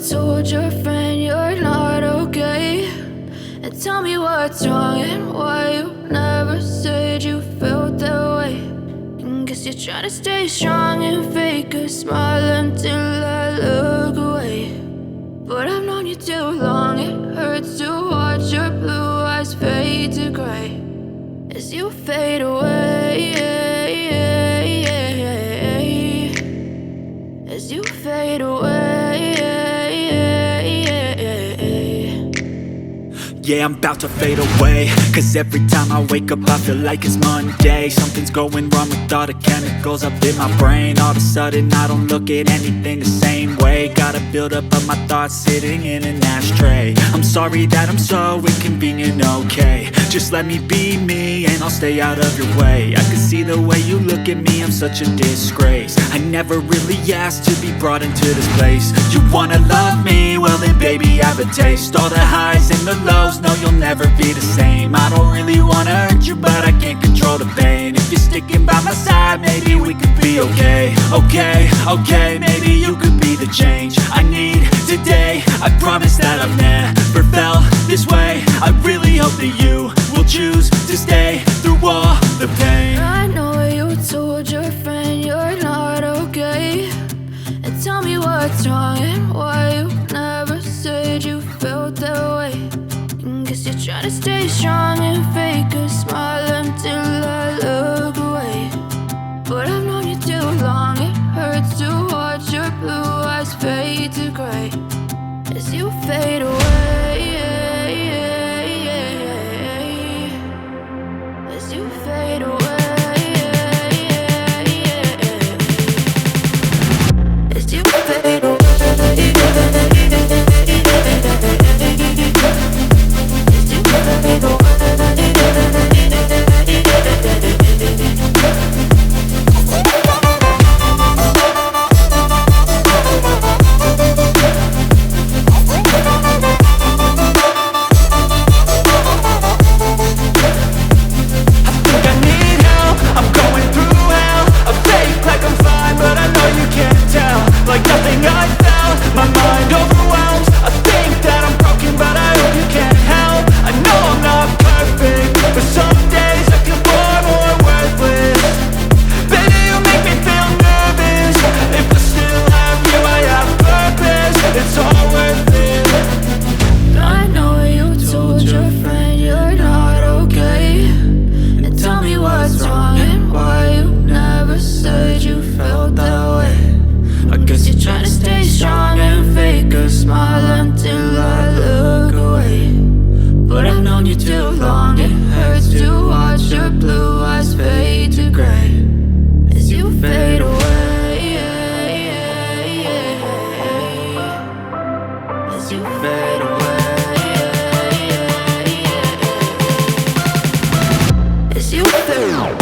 told your friend you're not okay, and tell me what's wrong and why you never said you felt that way. And guess you're trying to stay strong and fake a smile until I look away. But I've known you too long, it hurts to watch your blue eyes fade to gray as you fade away, as you fade away. Yeah, I'm about to fade away, cause every time I wake up I feel like it's Monday. Something's going wrong with all the chemicals up in my brain. All of a sudden I don't look at anything the same way. Gotta build up of my thoughts sitting in an ashtray. I'm sorry that I'm so inconvenient, okay. Just let me be me and I'll stay out of your way. I can see the way you look at me, I'm such a disgrace. I never really asked to be brought into this place. You wanna love me? Well then baby I have a taste. All the highs and the lows, no you'll never be the same. I don't really wanna hurt you but I can't control the pain. If you're sticking by my side maybe we could be okay. Okay, maybe you could be the change I need today. I promise that I've never felt this way. I really hope that you will choose to stay through all the pain. I know you told your friend you're not okay, and tell me what's wrong and why you never said you felt that way. And guess you're trying to stay strong and fake a smile until I look away. But I've known you too long, it hurts to watch your blue eyes fade to gray as you fade away, as you fade away, as you fade away. Like nothing I felt, my mind overwhelmed. I think that I'm broken but I hope you can't help. I know I'm not perfect, but some days I feel far more worthless. Baby, you make me feel nervous. If I still have you, I have purpose. It's all worth it. I know you told your friend you're not okay, and tell me what's wrong and why you never said you felt that way. I guess you're trying to stay strong and fake a smile until I look away. But I've known you too long, it hurts to watch your blue eyes fade to gray as you fade away, as you fade away, as you fade away.